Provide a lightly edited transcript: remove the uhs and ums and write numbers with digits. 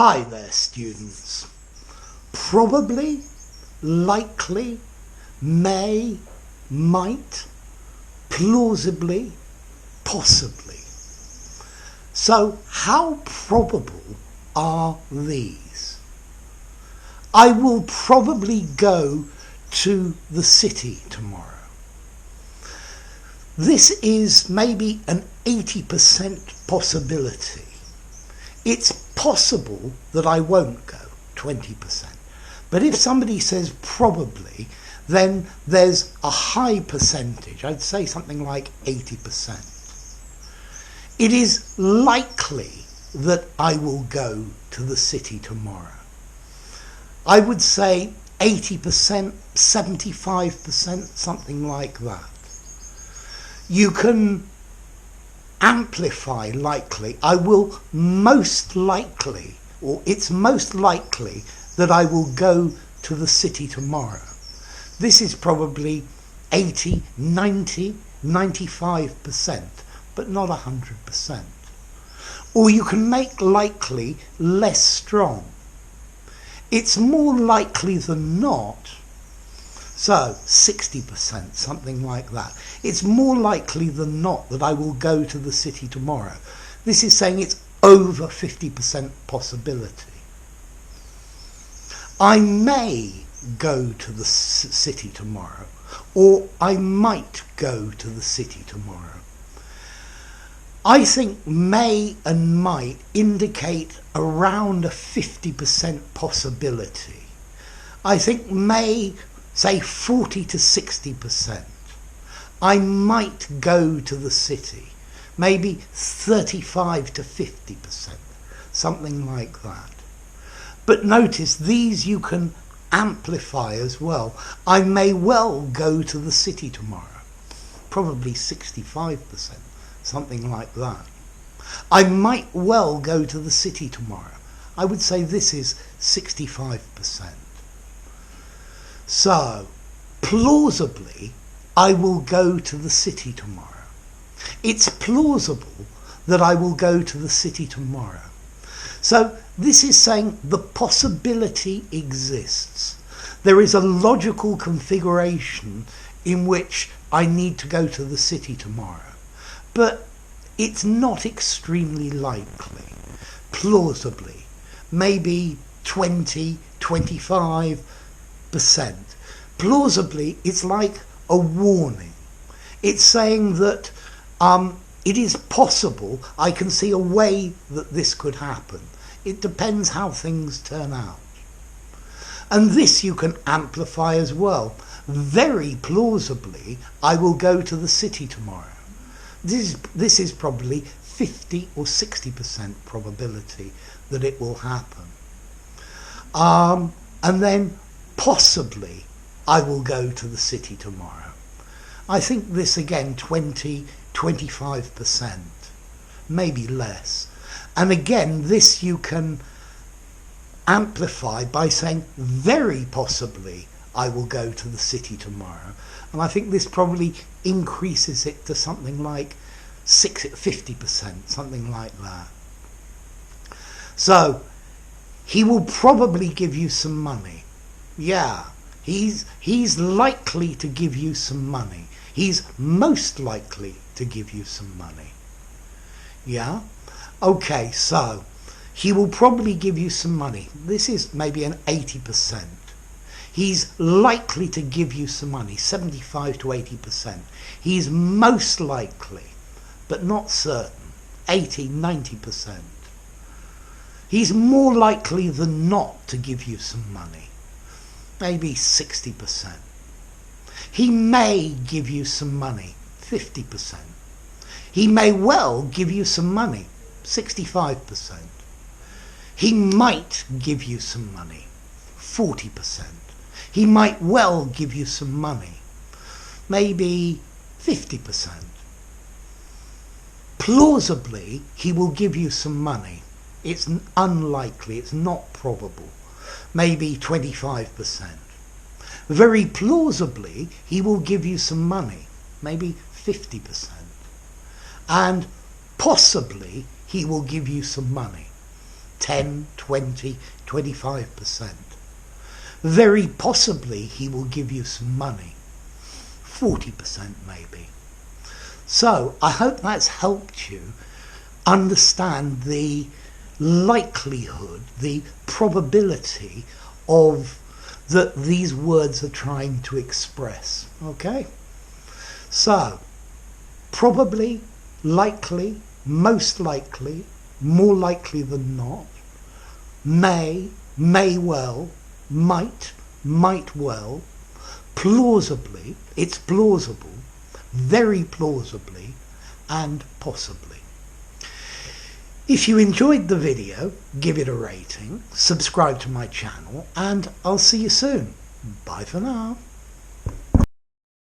Hi there, students. Probably, likely, may, might, plausibly, possibly. So how probable are these? I will probably go to the city tomorrow. This is maybe an 80% possibility. It's possible that I won't go, 20%. But if somebody says probably, then there's a high percentage, I'd say something like 80%. It is likely that I will go to the city tomorrow. I would say 80%, 75%, something like that. You can amplify likely. I will most likely, or it's most likely that I will go to the city tomorrow. This is probably 80, 90, 95%, but not 100%. Or you can make likely less strong. It's more likely than not, so 60%, something like that. It's more likely than not that I will go to the city tomorrow. This is saying it's over 50% possibility. I may go to the city tomorrow, or I might go to the city tomorrow. I think may and might indicate around a 50% possibility. I think may say 40 to 60%. I might go to the city, maybe 35 to 50%, something like that. But notice these you can amplify as well. I may well go to the city tomorrow, probably 65%, something like that. I might well go to the city tomorrow. I would say this is 65%. So, plausibly, I will go to the city tomorrow. It's plausible that I will go to the city tomorrow. So, this is saying the possibility exists. There is a logical configuration in which I need to go to the city tomorrow. But it's not extremely likely. Plausibly, maybe 20, 25%. Plausibly, it's like a warning. It's saying that it is possible, I can see a way that this could happen. It depends how things turn out. And this you can amplify as well. Very plausibly, I will go to the city tomorrow. This is probably 50 or 60% probability that it will happen. And then possibly I will go to the city tomorrow. I think this again 20, 25%, maybe less. And again, this you can amplify by saying very possibly I will go to the city tomorrow. And I think this probably increases it to something like 50%, something like that. So, he will probably give you some money. Yeah, he's likely to give you some money. He's most likely to give you some money. Yeah? Okay, so he will probably give you some money. This is maybe an 80%. He's likely to give you some money, 75 to 80%. He's most likely, but not certain, 80, 90%. He's more likely than not to give you some money, maybe 60%. He may give you some money, 50%. He may well give you some money, 65%. He might give you some money, 40%. He might well give you some money, maybe 50%. Plausibly, he will give you some money. It's unlikely, it's not probable, maybe 25%. Very plausibly, he will give you some money, maybe 50%. And possibly, he will give you some money, 10, 20, 25%. Very possibly he will give you some money, 40% maybe. So I hope that's helped you understand the likelihood, the probability of that these words are trying to express. Okay? So, probably, likely, most likely, more likely than not, may well, might well, plausibly, it's plausible, very plausibly, and possibly. If you enjoyed the video, give it a rating, subscribe to my channel, and I'll see you soon. Bye for now.